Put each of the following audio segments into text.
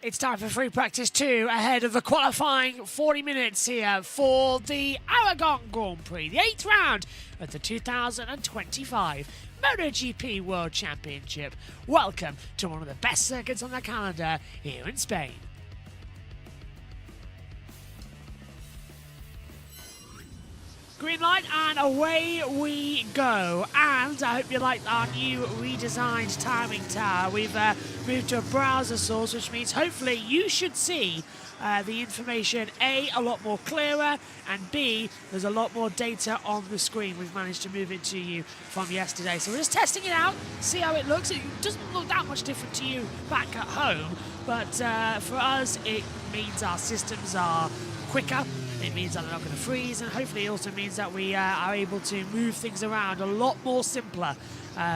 It's time for free practice 2 ahead of the qualifying 40 minutes here for the Aragon Grand Prix, the 8th round of the 2025 MotoGP World Championship. Welcome to one of the best circuits on the calendar here in Spain. Green light and away we go. And I hope you like our new redesigned timing tower. We've moved to a browser source, which means hopefully you should see the information A, a lot more clearer, and B, there's a lot more data on the screen. We've managed to move it to you from yesterday. So we're just testing it out, see how it looks. It doesn't look that much different to you back at home, but for us it means our systems are quicker. It means that they're not going to freeze, and hopefully it also means that we are able to move things around a lot more simpler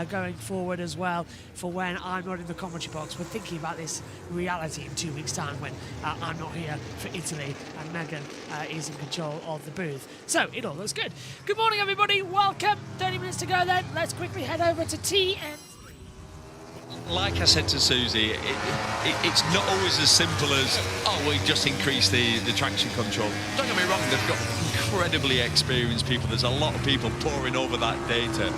going forward as well for when I'm not in the commentary box. We're thinking about this reality in 2 weeks' time when I'm not here for Italy and Megan is in control of the booth. So it all looks good. Good morning, everybody. Welcome. 30 minutes to go then. Let's quickly head over to TN. Like I said to Susie, it's not always as simple as, oh, we just increased the traction control. Don't get me wrong, they've got incredibly experienced people. There's a lot of people poring over that data.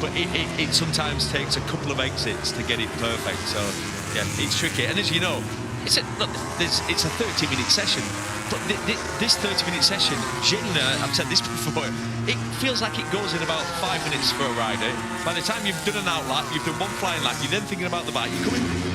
But it sometimes takes a couple of exits to get it perfect. So, yeah, it's tricky. And as you know, it's a 30-minute session. But this 30-minute session, generally, I've said this before, it feels like it goes in about 5 minutes for a rider. By the time you've done an out lap, you've done one flying lap, you're then thinking about the bike,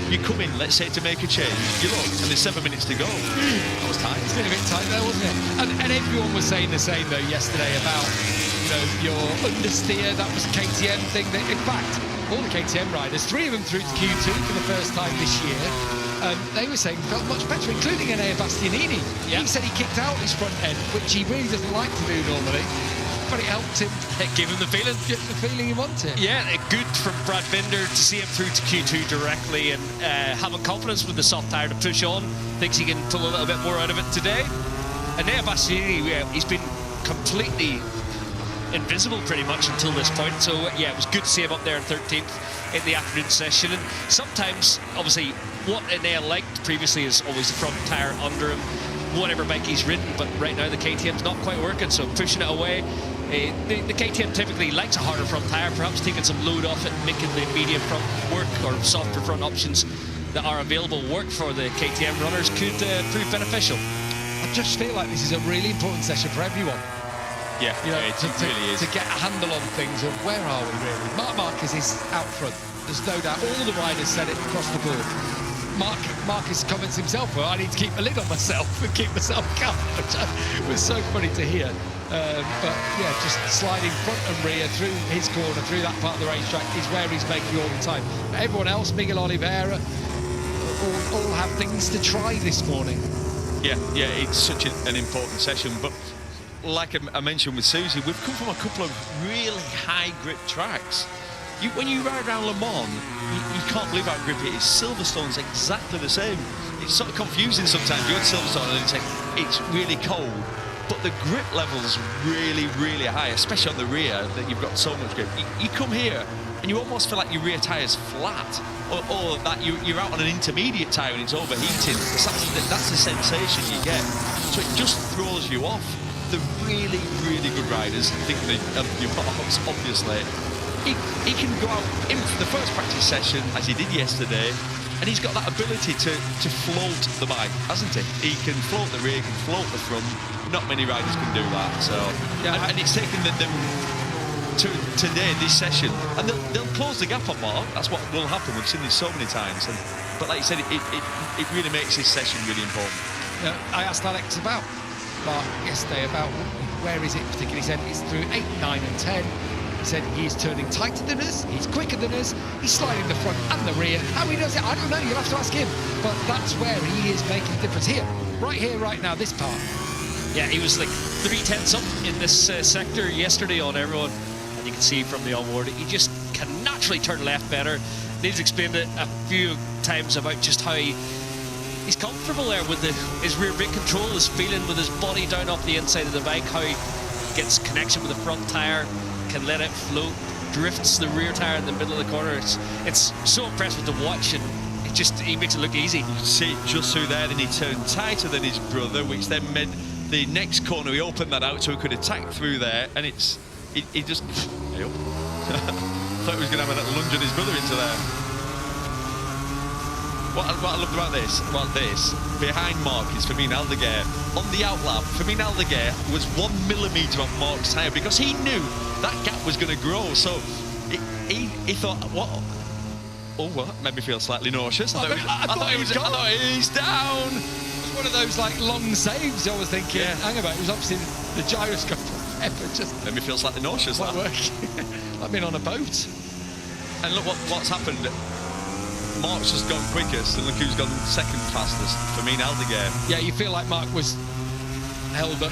you come in, let's say, to make a change, you look, and there's 7 minutes to go. That was tight. It's been a bit tight there, wasn't it? And everyone was saying the same, though, yesterday about, you know, your understeer, that was a KTM thing. That, in fact, all the KTM riders, 3 of them through to Q2 for the first time this year, they were saying felt much better, including Enea Bastianini. Yep. He said he kicked out his front end, which he really doesn't like to do normally, but it helped him. It gave him the feeling. Get the feeling he wanted. Yeah, good from Brad Binder to see him through to Q2 directly and having confidence with the soft tyre to push on. Thinks he can pull a little bit more out of it today. Enea Bastianini, he's been completely invisible pretty much until this point. So, yeah, it was good to see him up there in 13th in the afternoon session. And sometimes, obviously, what Enea liked previously is always the front tyre under him, whatever bike he's ridden, but right now the KTM's not quite working, so pushing it away. The KTM typically likes a harder front tyre, perhaps taking some load off it, making the medium front work, or softer front options that are available work for the KTM runners could prove beneficial. I just feel like this is a really important session for everyone. Yeah, you know, it really is. To get a handle on things of where are we really. Marc Marquez is out front. There's no doubt. All the riders said it across the board. Marcus comments himself, well, I need to keep a lid on myself and keep myself calm, which was so funny to hear. But yeah, just sliding front and rear through his corner, through that part of the racetrack is where he's making all the time. But everyone else, Miguel Oliveira, all have things to try this morning. Yeah, it's such an important session. But like I mentioned with Susie, we've come from a couple of really high grip tracks. When you ride around Le Mans, you can't believe how grippy it is. Silverstone's exactly the same. It's sort of confusing sometimes. You're at Silverstone and it's really cold, but the grip level's really, really high, especially on the rear, that you've got so much grip. You come here and you almost feel like your rear tyre's flat, or that you're out on an intermediate tyre and it's overheating. That's the sensation you get. So it just throws you off. The really, really good riders, think of your box, obviously. He can go out in the first practice session, as he did yesterday, and he's got that ability to float the bike, hasn't he? He can float the rear, he can float the front. Not many riders can do that. So, yeah, and it's taken them to today, this session, and they'll close the gap on Mark. That's what will happen. We've seen this so many times. But like you said, it really makes this session really important. Yeah, I asked Alex about Mark yesterday about where is it particularly. He said it's through 8, 9 and 10. He said he's turning tighter than us, he's quicker than us, he's sliding the front and the rear. How he does it, I don't know, you'll have to ask him. But that's where he is making a difference here, right now, this part. Yeah, he was like 3/10 up in this sector yesterday on everyone. And you can see from the onboard, he just can naturally turn left better. Neil's explained it a few times about just how he's comfortable there with his rear brake control, his feeling with his body down off the inside of the bike, how he gets connection with the front tyre, can let it float, drifts the rear tyre in the middle of the corner. It's so impressive to watch, and he makes it look easy. You can see it just through there, then he turned tighter than his brother, which then meant the next corner he opened that out so he could attack through there, and he just thought he was going to have a little lunge on his brother into there. What I loved about this, behind Mark is Fermin Aldeguer. On the outlap, Fermin Aldeguer was 1 millimetre off Mark's tyre because he knew that gap was going to grow. So he thought, what? Oh, what? Made me feel slightly nauseous. I thought he's down. It was one of those like long saves. I was thinking, hang about. It was obviously the gyroscope. Just made me feel slightly nauseous. That I've been on a boat. And look what's happened. Mark's just gone quickest, and look who's gone second fastest. Fermin Aldeguer. Yeah, you feel like Mark was held up.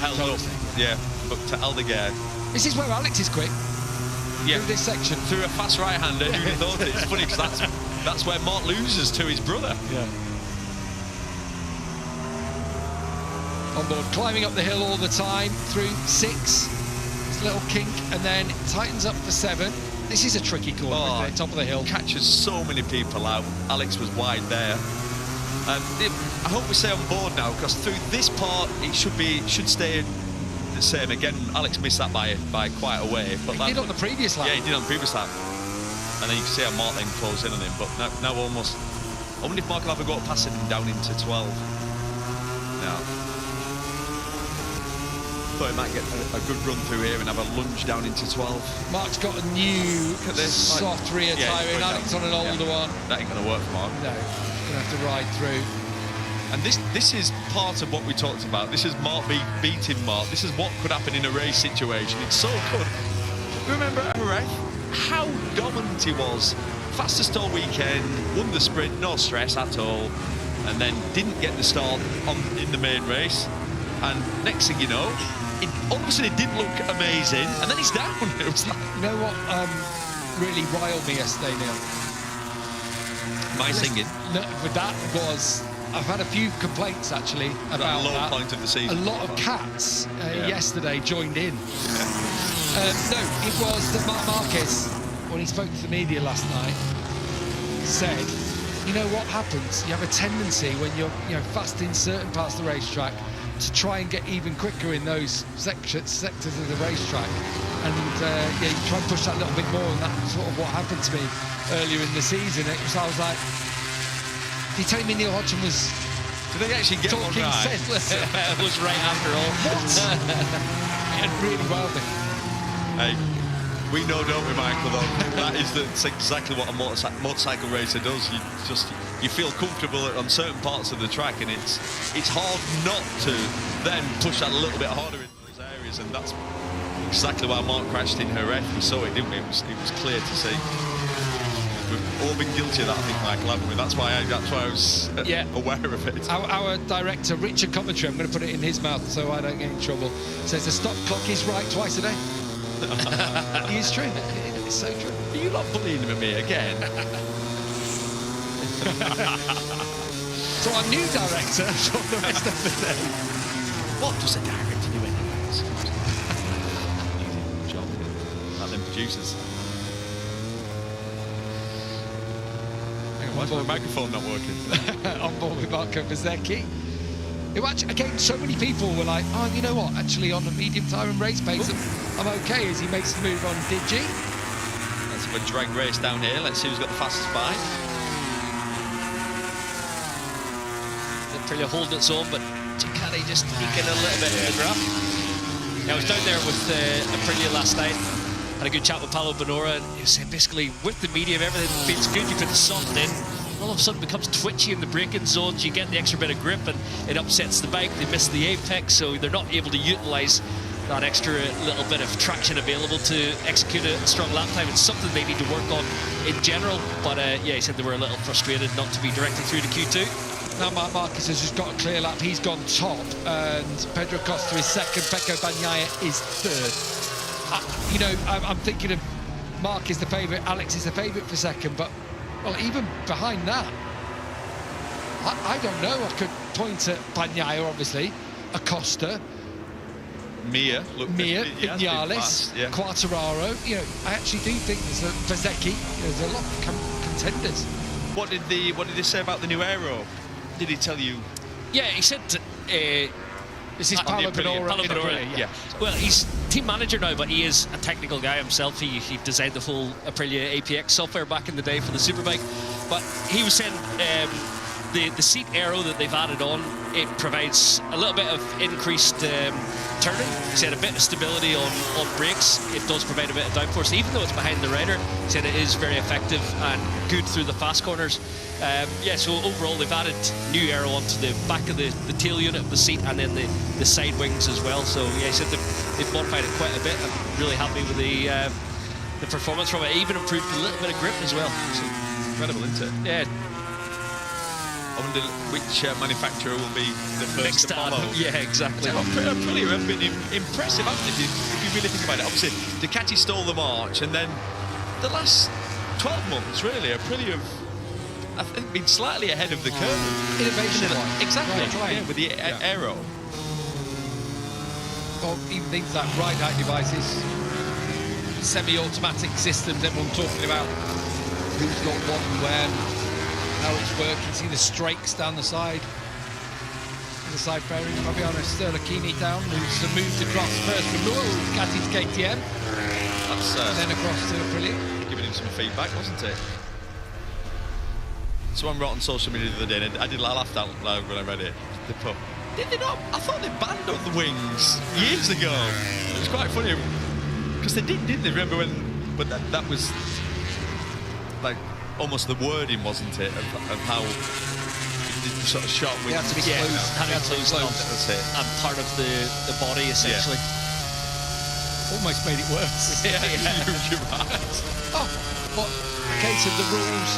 Yeah, but to Aldeguer. This is where Alex is quick. Yeah, through this section. Through a fast right-hander, who'd have thought it? It's funny because that's where Mark loses to his brother. Yeah. On board, climbing up the hill all the time, through 6. This little kink, and then it tightens up for 7. This is a tricky corner, isn't it? Top of the hill. Catches so many people out. Alex was wide there. I hope we stay on board now, because through this part, it should stay the same. Again, Alex missed that by quite a way. But he did on the previous lap. Yeah, he did on the previous lap. And then you can see how Mark then closed in on him. But now almost... I wonder if Mark will have a go at passing him down into 12. Now... thought he might get a good run through here and have a lunge down into 12. Mark's got a new soft rear tyre in. Alex on an older one. That ain't going to work for Mark. No, going to have to ride through. And this is part of what we talked about. This is Mark beating Mark. This is what could happen in a race situation. It's so good. Remember how dominant he was. Fastest all weekend, won the sprint, no stress at all, and then didn't get the start in the main race. And next thing you know, all of a sudden it did look amazing, and then he's down. It was like... You know what really riled me yesterday, Neil? My singing? No, but that was... I've had a few complaints, actually, about low that. point of the season. A lot of cats yesterday joined in. No, it was that Marc Marquez, when he spoke to the media last night, said, you know what happens? You have a tendency when you're fast in certain parts of the racetrack to try and get even quicker in those sectors of the racetrack, and you try and push that a little bit more, and that's sort of what happened to me earlier in the season. I was like, did you tell me Neil Hodgson was did they actually get talking one right? sense? It was right after all. What? It really well me. Hey, we know, don't we, Michael, though? That's exactly what a motorcycle racer does. You feel comfortable on certain parts of the track, and it's hard not to then push that a little bit harder in those areas, and that's exactly why Mark crashed in Jerez. We saw it, didn't we? It was clear to see. We've all been guilty of that, I think, Michael, haven't we? That's why I was aware of it. Our director, Richard Coventry, I'm going to put it in his mouth so I don't get in trouble, says the stop clock is right twice a day. It is true. It's so true. Are you not bullying him at me again? So our new director for the rest of the day. What does a director do anyways? Easy job. Like them producers. Hang on, why is my microphone not working? On board with Marco Bezzecchi. Again, so many people were like, oh, you know what, actually on the medium tyre and race pace, I'm okay as he makes the move on Digi. Let's have a drag race down here. Let's see who's got the fastest bike. Aprilia holding its own, but Ducati just peeking a little bit in the graph. Yeah, I was down there with Aprilia last night. Had a good chat with Paolo Bonora, and he was saying basically with the medium, everything feels good. You put the soft in, all of a sudden it becomes twitchy in the braking zones. You get the extra bit of grip, and it upsets the bike. They miss the apex, so they're not able to utilise that extra little bit of traction available to execute a strong lap time. It's something they need to work on in general. But yeah, he said they were a little frustrated not to be directly through to Q2. Now Marc Marquez has just got a clear lap. He's gone top, and Pedro Costa is second. Pecco Bagnaia is third. I'm thinking of Mark is the favourite, Alex is the favourite for second, but well, even behind that, I don't know. I could point at Bagnaia, obviously, Acosta, Mir, Vinales, Quartararo. I actually do think there's a Bezzecchi. There's a lot of contenders. what did they say about the new aero? Did he tell you? Yeah, he said. This is Paolo Pinora. Yeah. Well, he's team manager now, but he is a technical guy himself. He designed the full Aprilia APX software back in the day for the Superbike. But he was saying the seat aero that they've added on, it provides a little bit of increased turning. He said a bit of stability on brakes. It does provide a bit of downforce, even though it's behind the rider. He said it is very effective and good through the fast corners. Yeah, so overall they've added new aero onto the back of the tail unit of the seat and then the side wings as well. So yeah, he said they've modified it quite a bit. I'm really happy with the performance from it. Even improved a little bit of grip as well. So, incredible, isn't it? Yeah. I wonder which manufacturer will be the first to follow. Yeah, exactly. Aprilia have been impressive, haven't they, if you really think about it. Obviously, Ducati stole the march, and then the last 12 months, really, Aprilia have, I think, been slightly ahead of the curve. Innovation. Exactly, right. Yeah, with the aero. Well, even things like ride-out devices, semi-automatic systems, everyone talking about who's got what and where, how it's working. See the strakes down the side. The side fairing, I'll be honest, Sterlachini down, who's moved across first from Ducati to KTM. That's, and then across to Aprilia. Giving him some feedback, wasn't it? Someone wrote on social media the other day, and I laughed out loud when I read it. They put, did they not? I thought they banned on the wings years ago. It was quite funny because they didn't they? Remember when? But that was like almost the wording, wasn't it, of how the sort of shot with to be closed. Having closed off and part of the body essentially. Yeah. Almost made it worse. Yeah, you're right. Oh, what a case of the rules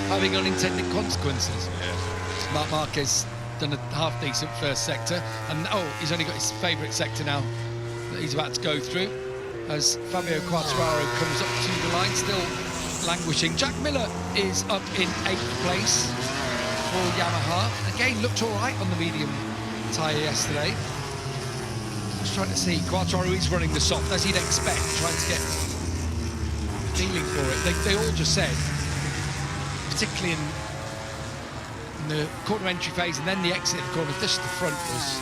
having unintended consequences. Yeah. Marc Marquez done a half-decent first sector, and he's only got his favourite sector now that he's about to go through, as Fabio Quartararo comes up to the line, still languishing. Jack Miller is up in 8th place for Yamaha. Again, looked all right on the medium tyre yesterday. Just trying to see, Quartararo is running the soft, as he'd expect, trying to get feeling for it. They all just said, particularly in the corner entry phase and then the exit of the corner, just the front was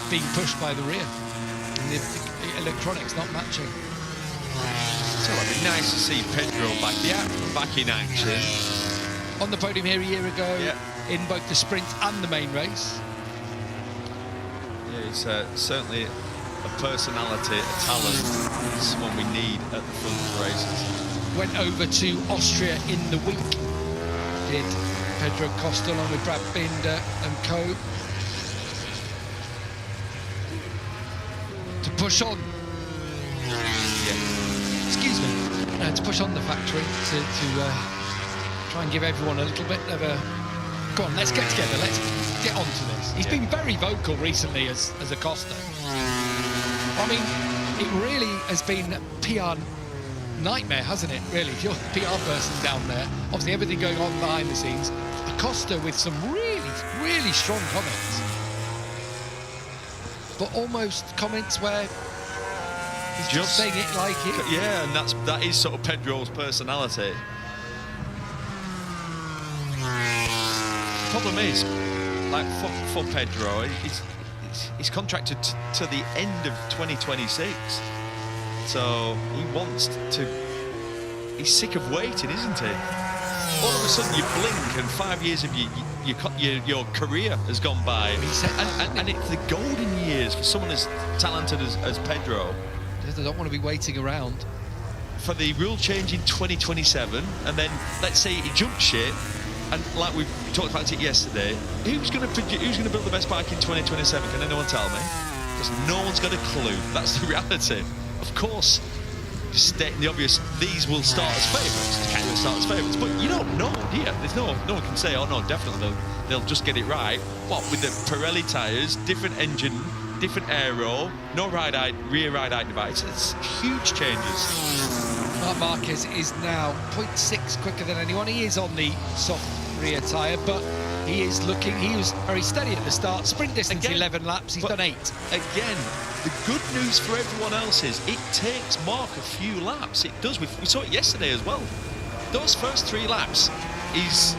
being pushed by the rear. And the electronics not matching. So it'd be nice to see Pedro back in action. On the podium here a year ago, in both the sprint and the main race. Yeah, he's certainly a personality, a talent, someone we need at the front of the races. Went over to Austria in the week, did Pedro Costa along with Brad Binder and co. To push on. Yeah. Excuse me. To push on the factory, to try and give everyone a little bit of a... Go on, let's get together, let's get on to this. He's been very vocal recently as a Costa. I mean, it really has been a PR nightmare, hasn't it, really? If you're a PR person down there, obviously everything going on behind the scenes, Acosta with some really, really strong comments. But almost comments where he's just saying it like it. Yeah, and that is sort of Pedro's personality. Problem is, like for Pedro, he's contracted to the end of 2026. So he wants to. He's sick of waiting, isn't he? All of a sudden, you blink, and 5 years of your career has gone by, and it's the golden years for someone as talented as Pedro. They don't want to be waiting around for the rule change in 2027, and then let's say he jumps ship, and like we talked about it yesterday, who's going to build the best bike in 2027? Can anyone tell me? Because no one's got a clue. That's the reality. Of course, just stating the obvious, these will start as favourites. Kind of start as favourites, but you don't know, do you? There's no one can say, oh no, definitely they'll just get it right. What with the Pirelli tyres, different engine, different aero, no rear ride-out device. It's huge changes. Marc Marquez is now 0.6 quicker than anyone. He is on the soft rear tyre, but he is looking. He was very steady at the start. Sprint distance, again, 11 laps. He's done 8. Again, the good news for everyone else is it takes Marc a few laps. It does. We saw it yesterday as well. Those first 3 laps, he's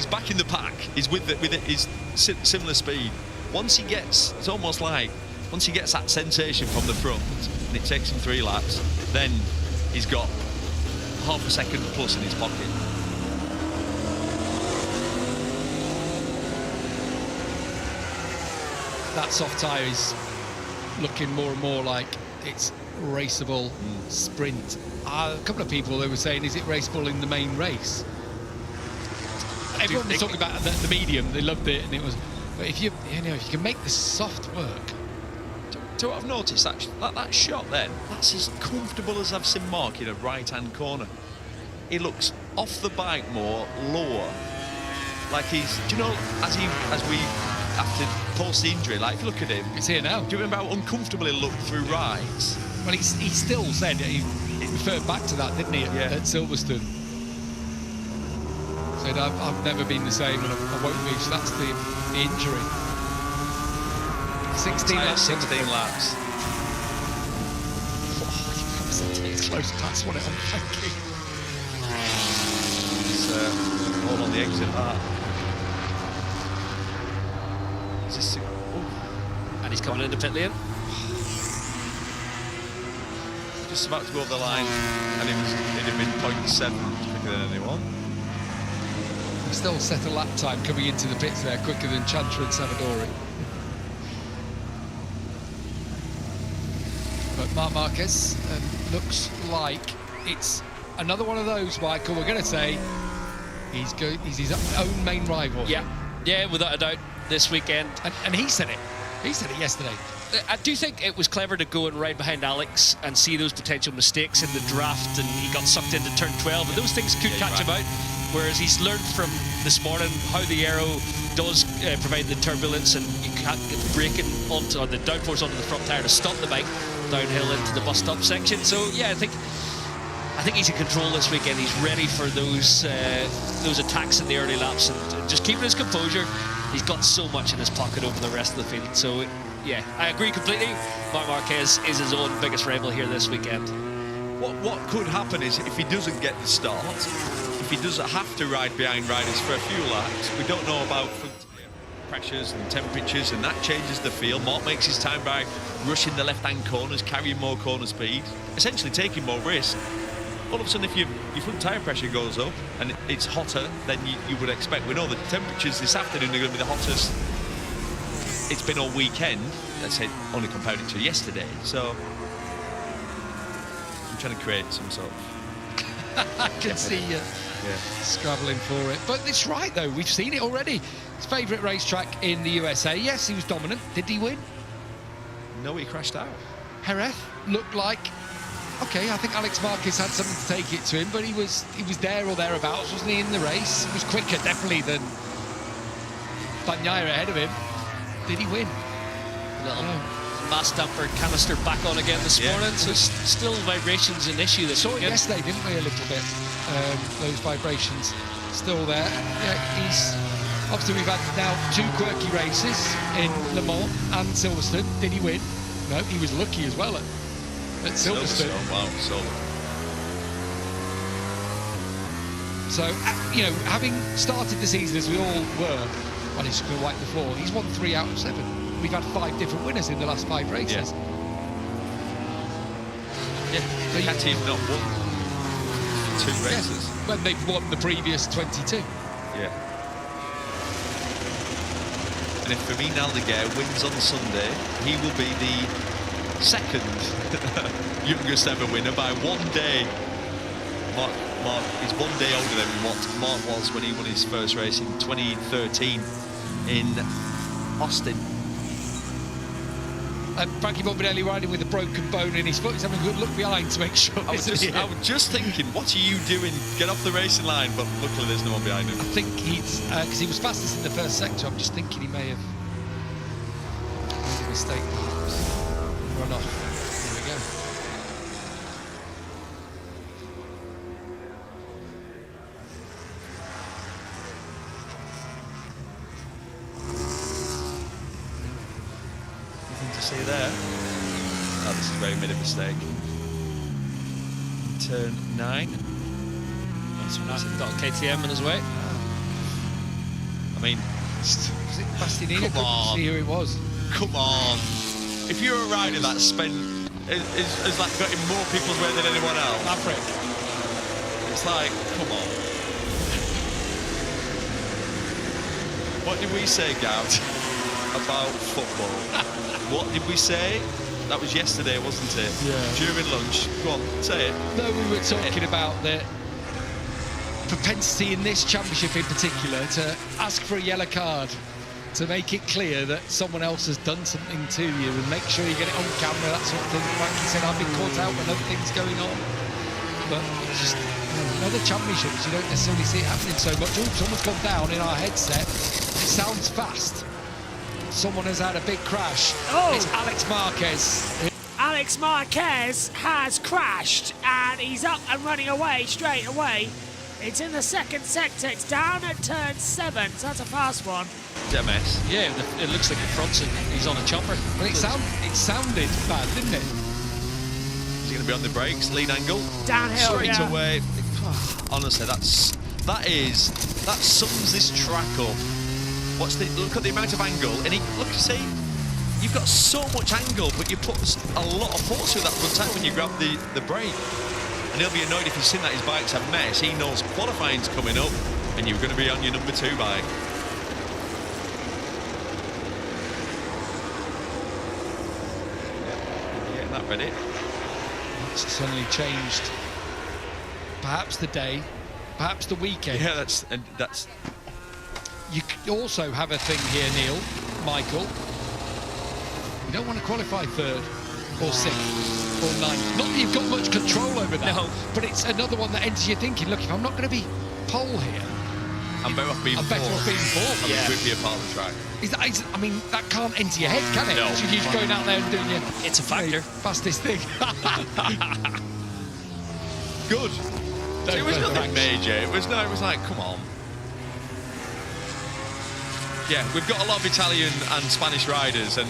back in the pack. He's with his similar speed. Once he gets, it's almost like once he gets that sensation from the front, and it takes him 3 laps, then he's got half a second plus in his pocket. That soft tyre is looking more and more like it's raceable sprint. A couple of people who were saying, is it raceable in the main race? Everyone was talking about the medium. They loved it, and it was. But if you can make the soft work. Do what I've noticed, actually, that shot then, that's as comfortable as I've seen Mark in a right-hand corner. He looks off the bike more, lower. Like he's, do you know, as we after post the injury, like if you look at him, It's here now. do you remember how uncomfortable he looked through rides? Well, he still said he referred back to that, didn't he, at Silverstone? Said I've never been the same, and I won't be. So that's the injury. 16 laps. 16 laps. It's close pass, wasn't it? Thank you. It's all on the exit. Is this? And he's coming into pit lane. Just about to go over the line, and it'd have been 0.7 quicker than anyone. He still set a lap time coming into the pits there quicker than Chantra and Savadori. But Marc Marquez looks like it's another one of those, Michael. We're going to say he's his own main rival. Yeah, without a doubt, this weekend. And he said it. He said it yesterday. I do think it was clever to go and ride behind Alex and see those potential mistakes in the draft, and he got sucked into turn 12, and those things could catch him out. Whereas he's learned from this morning how the aero does provide the turbulence, and you can't get braking onto, or the downforce onto the front tyre to stop the bike downhill into the bus stop section. So yeah, I think he's in control this weekend. He's ready for those attacks in the early laps, and just keeping his composure. He's got so much in his pocket over the rest of the field. So yeah, I agree completely. Marc Marquez is his own biggest rival here this weekend. What could happen is if he doesn't get the start, if he doesn't have to ride behind riders for a few laps, we don't know about pressures and temperatures, and that changes the field. Mark makes his time by rushing the left-hand corners, carrying more corner speed, essentially taking more risk. All of a sudden, if your front tyre pressure goes up and it's hotter than you would expect, we know the temperatures this afternoon are going to be the hottest it's been all weekend. Let's say only compared it to yesterday. So I'm trying to create some sort of... I can see you scrabbling for it. But it's right, though. We've seen it already. His favourite racetrack in the USA. Yes, he was dominant. Did he win? No, he crashed out. Jerez looked like... OK, I think Alex Marquez had something to take it to him, but he was there or thereabouts, wasn't he, in the race? He was quicker, definitely, than Bagnaia ahead of him. Did he win? Little mass damper canister back on again this morning, so still vibrations an issue this saw it weekend. yesterday, didn't we, a little bit? Those vibrations still there. Yeah, he's obviously, we've had now 2 quirky races in Le Mans and Silverstone. Did he win? No, he was lucky as well at Silverstone. Wow, so you know, having started the season as we all were, well, he's going to wipe the floor. He's won 3 out of 7. We've had 5 different winners in the last 5 races. Yeah, the cat team not won 2 races. When they've won the previous 22. Yeah. And if Fermin Aldeguer wins on Sunday, he will be the second youngest ever winner by 1 day. Mark is 1 day older than what Mark was when he won his first race in 2013 in Austin. And Frankie Morbidelli riding with a broken bone in his foot. He's having a good look behind to make sure. I was just thinking, what are you doing? Get off the racing line, but luckily there's no one behind him. I think he's because he was fastest in the first sector. I'm just thinking he may have made a mistake, perhaps. Run off. There we go. Nothing to see there. Oh, this is where he made a mistake. Turn 9. Got KTM in his way. I mean, Was it Bastianini? Come on. See who it was. come on. If you're a rider that's spent, is like got in more people's way than anyone else, Maverick. it's like, come on. What did we say, Gav, about football? What did we say? That was yesterday, wasn't it? Yeah. During lunch. Go on, say it. No, we were talking about the propensity in this championship in particular to ask for a yellow card, to make it clear that someone else has done something to you and make sure you get it on camera, that sort of thing. Like you said, I've been caught out when other things going on. But it's just, in other championships, you don't necessarily see it happening so much. Oh, someone's gone down in our headset. It sounds fast. Someone has had a big crash. Oh. It's Alex Marquez. Alex Marquez has crashed and he's up and running away straight away. It's in the second sector. It's down at turn 7, so that's a fast one. Is it a mess? Yeah, it looks like the front's he's on a chopper. Well, it sounded bad, didn't it? Is he going to be on the brakes? Lead angle? Downhill, Straight yeah. away. Honestly, that sums this track up. Look at the amount of angle, and see, you've got so much angle, but you put a lot of force through that front tire when you grab the brake. And he'll be annoyed if he's seen that his bike's a mess. He knows qualifying's coming up, and you're going to be on your number 2 bike. Getting that ready. It's suddenly changed. Perhaps the day, perhaps the weekend. Yeah, that's. You also have a thing here, Neil, Michael. You don't want to qualify 3rd or 6th or 9th. Not that you've got much control over that, No. but it's another one that enters your thinking, look, if I'm not going to be pole here, I'm better off being I'm better off being 4th. Yeah. Would be a part of the track. I mean, that can't enter your head, can it? No. You're just going out there and doing your It's a factor. fastest thing. Good. No It was further nothing action. major. It was like, come on. Yeah, we've got a lot of Italian and Spanish riders, and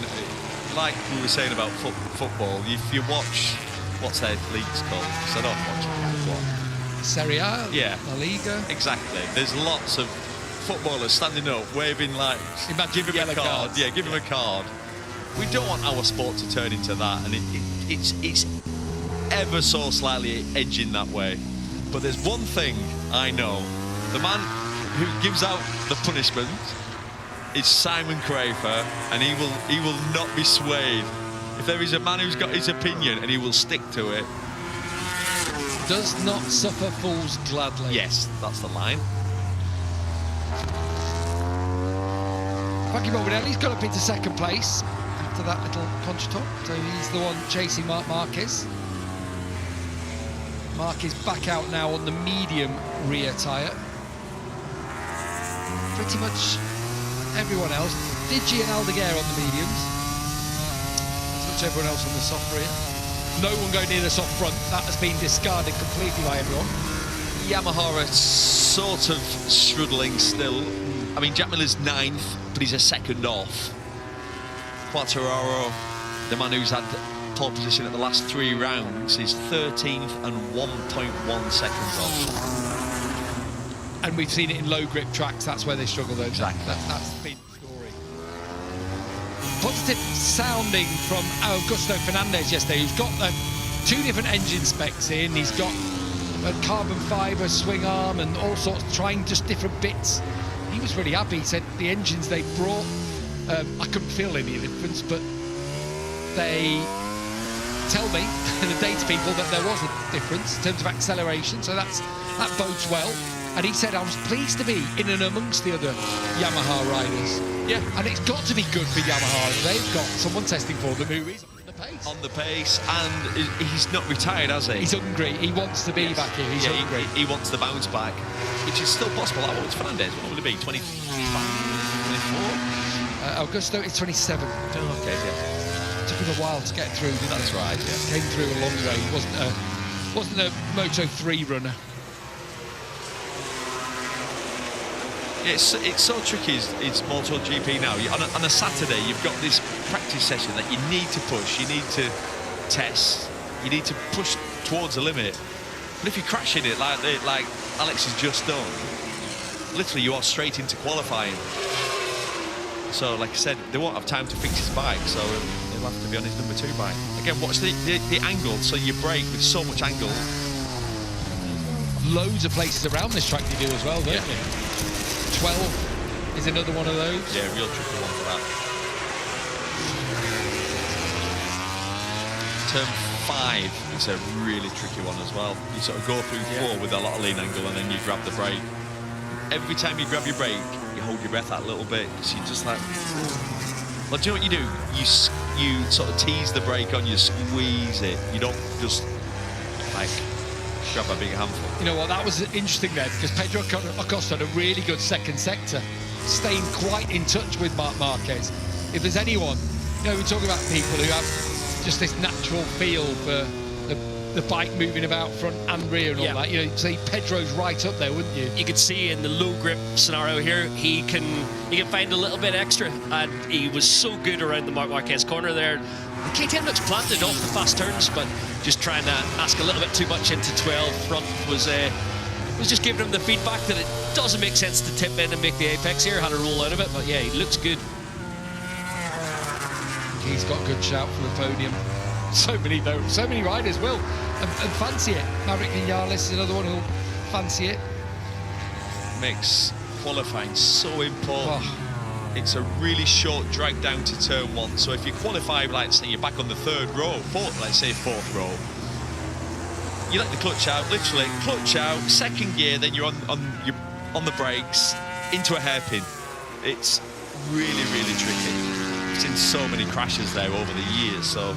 like we were saying about football, if you watch, what's their leagues called? Because I don't watch what. Serie A, Yeah. La Liga. Exactly. There's lots of footballers standing up, waving like, Imagine give him a yellow card. cards. Yeah, give him a card. We don't want our sport to turn into that, and it's ever so slightly edging that way. But there's one thing I know: the man who gives out the punishment is Simon Crafer, and he will not be swayed. If there is a man who's got his opinion, and he will stick to it. Does not suffer fools gladly. Yes, that's the line. Frankie Morbidelli's got up into 2nd place after that little contretemps, so he's the one chasing Marc Marquez. Mark is back out now on the medium rear tyre. Pretty much everyone else. Digi and Aldeguer on the mediums. Pretty much everyone else on the soft rear. No one going near the soft front. That has been discarded completely by everyone. Yamaha are sort of struggling still. I mean, Jack Miller's 9th, but he's a second off. Quartararo, the man who's had pole position at the last 3 rounds, is 13th and 1.1 seconds off. And we've seen it in low grip tracks. That's where they struggle, though. Exactly. That's been the story. Positive sounding from Augusto Fernandez yesterday, who's got 2 different engine specs in. He's got a carbon fibre swing arm and all sorts, trying just different bits. He was really happy. He said the engines they brought, I couldn't feel any difference, but they tell me, the data people, that there was a difference in terms of acceleration, so that bodes well. And he said, I was pleased to be in and amongst the other Yamaha riders. Yeah. And it's got to be good for Yamaha. They've got someone testing for them who is on the pace. On the pace, and he's not retired, has he? He's hungry. He wants to be back here. He's hungry. He wants the bounce back, which is still possible. How old's Fernandez? What would it be? 25? 24? Augusto is 27. Oh, okay, yeah. Took him a while to get through, didn't That's it? right, yeah. Came through a long way. He wasn't a Moto3 runner. It's so tricky. It's MotoGP now. On a Saturday, you've got this practice session that you need to push, you need to test, you need to push towards the limit. But if you're crashing it like Alex has just done, literally you are straight into qualifying. So, like I said, they won't have time to fix his bike, so he'll have to be on his number 2 bike. Again, watch the angle, so you brake with so much angle. Loads of places around this track you do as well, don't you? 12 is another one of those. Yeah, real tricky one for that. Turn 5 is a really tricky one as well. You sort of go through 4 with a lot of lean angle, and then you grab the brake. Every time you grab your brake, you hold your breath out a little bit, because you're just like, well, do you know what you do? You sort of tease the brake on, you squeeze it. You don't just like grab a big handful. You know what, that was interesting there, because Pedro Acosta had a really good second sector, staying quite in touch with Marc Marquez. If there's anyone, you know, we're talking about people who have just this natural feel for the bike moving about front and rear and all that. You know, say Pedro's right up there, wouldn't you? You could see in the low grip scenario here, he can find a little bit extra, and he was so good around the Marc Marquez corner there. The KTM looks planted off the fast turns, but just trying to ask a little bit too much into 12 front was just giving him the feedback that it doesn't make sense to tip in and make the apex here. Had to roll out of it, but yeah, he looks good. He's got a good shout for the podium. So many riders will and fancy it. Maverick Vinales is another one who'll fancy it. Makes qualifying so important. It's a really short drag down to turn 1. So if you qualify, like say you're back on the 3rd row, let's say 4th row, you let the clutch out, literally clutch out, 2nd gear, then you're on the brakes into a hairpin. It's really, really tricky. I've seen so many crashes there over the years. So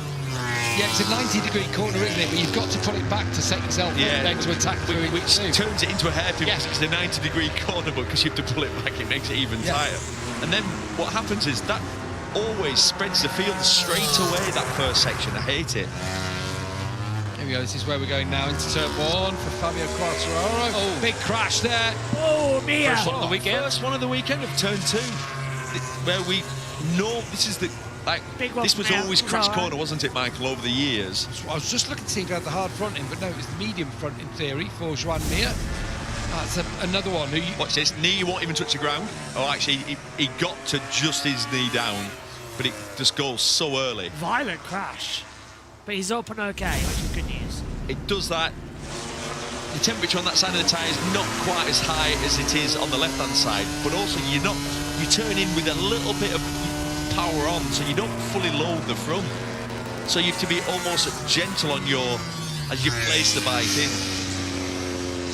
yeah, it's a 90-degree corner, isn't it? But you've got to pull it back to set yourself up then to attack through it. Which turns it into a hairpin because it's a 90-degree corner, but because you have to pull it back, it makes it even tighter. And then what happens is that always spreads the field straight away, that first section. I hate it. Here we go, this is where we're going now into turn 1 for Fabio Quartararo. Oh, big crash there. Oh, Mia. First one of the weekend. First one of the weekend of turn 2. Where we know this is the... Like, this was always crash corner, wasn't it, Michael, over the years? I was just looking to see if he had the hard front in, but no, it was the medium front in theory for Joan Mir. That's another one. Watch this, knee won't even touch the ground. Oh, actually, he got to just his knee down, but it just goes so early. Violent crash. But he's up and okay, which is good news. It does that. The temperature on that side of the tyre is not quite as high as it is on the left-hand side, but also you turn in with a little bit of power on, so you don't fully load the front. So you have to be almost gentle on as you place the bike in.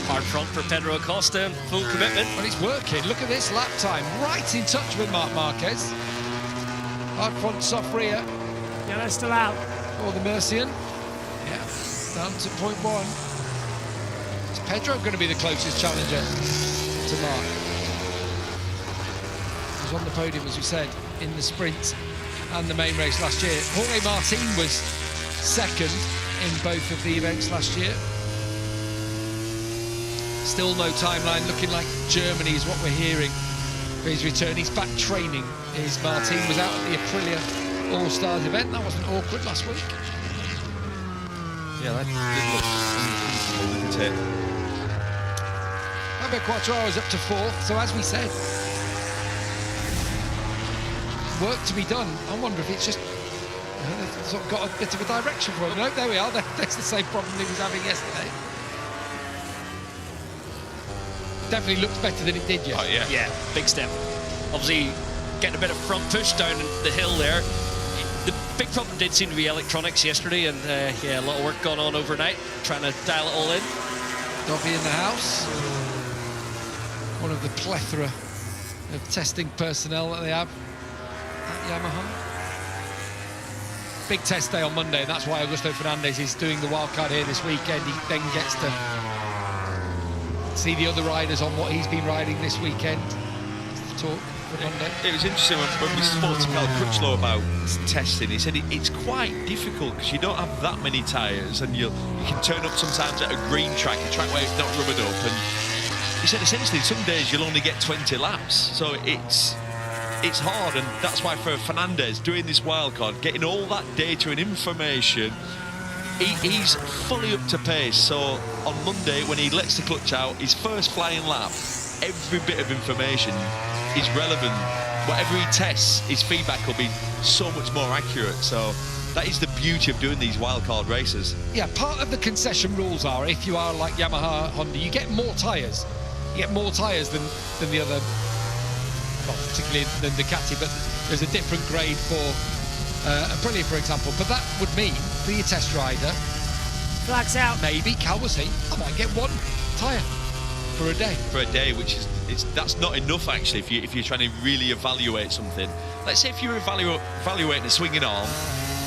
Hard front for Pedro Acosta, full commitment. But it's working. Look at this lap time, right in touch with Marc Marquez. Hard front, soft rear. Yeah, they're still out. Or the Mercian. Yeah, down to .1. Is Pedro going to be the closest challenger to Marc? He was on the podium, as we said, in the sprint and the main race last year. Jorge Martin was second in both of the events last year. Still no timeline, looking like Germany is what we're hearing for his return. He's back training. Martin was out at the Aprilia All-Stars event. That wasn't awkward last week. Yeah, that did look it. Fabio Quartararo is up to 4th, so as we said, work to be done. I wonder if it's just they've sort of got a bit of a direction for him. No, there we are. That's the same problem he was having yesterday. Definitely looks better than it did yet. Oh yeah. Yeah, big step. Obviously, getting a bit of front push down the hill there. The big problem did seem to be electronics yesterday, and yeah, a lot of work going on overnight, trying to dial it all in. Dobby in the house. One of the plethora of testing personnel that they have at Yamaha. Big test day on Monday, and that's why Augusto Fernandez is doing the wildcard here this weekend. He then gets to see the other riders on what he's been riding this weekend. Talk for Monday. It was interesting when we spoke to Cal Crutchlow about testing. He said it's quite difficult because you don't have that many tyres, and you can turn up sometimes at a green track, a track where it's not rubbered up. And he said essentially some days you'll only get 20 laps, so it's hard, and that's why for Fernandez doing this wildcard, getting all that data and information, He's fully up to pace. So on Monday, when he lets the clutch out, his first flying lap, every bit of information is relevant. Whatever he tests, his feedback will be so much more accurate. So that is the beauty of doing these wildcard races. Yeah, part of the concession rules are, if you are like Yamaha, Honda, you get more tyres. You get more tyres than the other, well, particularly than Ducati, but there's a different grade for Aprilia, for example. But that would mean, for your test rider, Flags out. maybe, Cal will see, I might get one tyre for a day. For a day, which is that's not enough actually. If you're trying to really evaluate something, let's say if you're evaluating a swinging arm,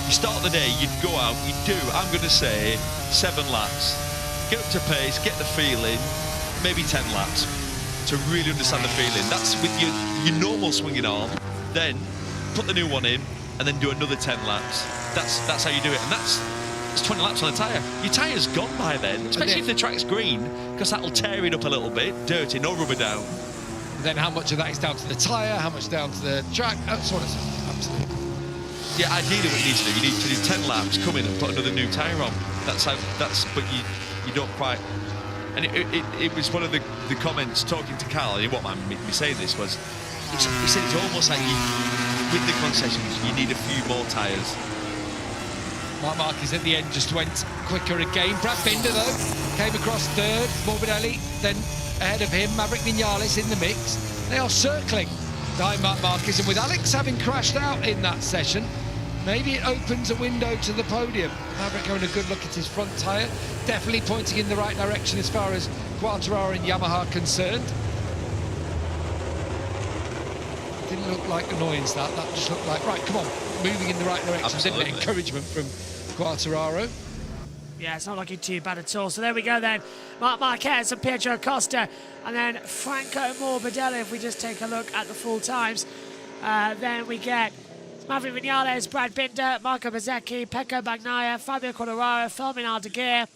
you start the day, you'd go out, you do, I'm going to say 7 laps, get up to pace, get the feeling, maybe 10 laps to really understand the feeling. That's with your normal swinging arm. Then put the new one in, and then do another 10 laps. That's how you do it, and it's 20 laps on a tyre. Your tyre's gone by then, especially if the track's green, because that'll tear it up a little bit. Dirty, no rubber down. Then how much of that is down to the tyre, how much down to the track, that sort of stuff. Absolutely. Yeah, ideally what you need to do, you need to do 10 laps, come in and put another new tyre on. But you don't quite. And it was one of the comments talking to Carl, he won't mind me saying this, was he said it's almost like with the concessions, you need a few more tyres. Marc Marquez at the end just went quicker again. Brad Binder, though, came across third. Morbidelli then ahead of him. Maverick Vinales in the mix. They are circling behind Marc Marquez, and with Alex having crashed out in that session, maybe it opens a window to the podium. Maverick having a good look at his front tyre, definitely pointing in the right direction as far as Quartararo and Yamaha are concerned. Didn't look like annoyance, that just looked like, right, come on, moving in the right direction. Absolutely. Didn't it? Encouragement from Quartararo. Yeah, it's not looking too bad at all. So there we go then. Marc Marquez and Pietro Costa, and then Franco Morbidelli. If we just take a look at the full times, then we get Maverick Vinales, Brad Binder, Marco Bezzecchi, Pecco Bagnaia, Fabio Quartararo, Fermin Aldeguer,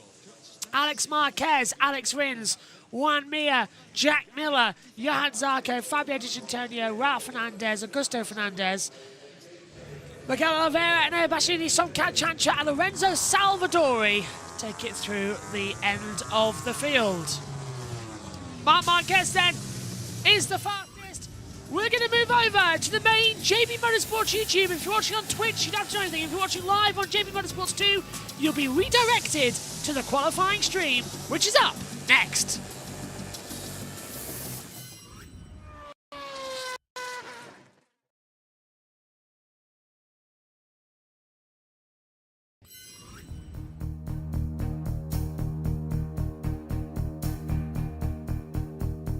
Alex Marquez, Alex Rins, Juan Mir, Jack Miller, Johan Zarco, Fabio Di Antonio, Ralph Fernandez, Augusto Fernandez, Miguel Oliveira, Enea Bassini, Somkat Chancha, and Lorenzo Salvadori take it through the end of the field. Marc Marquez then is the fastest. We're going to move over to the main JB Motorsports YouTube. If you're watching on Twitch, you don't have to do anything. If you're watching live on JB Motorsports 2, you'll be redirected to the qualifying stream, which is up next.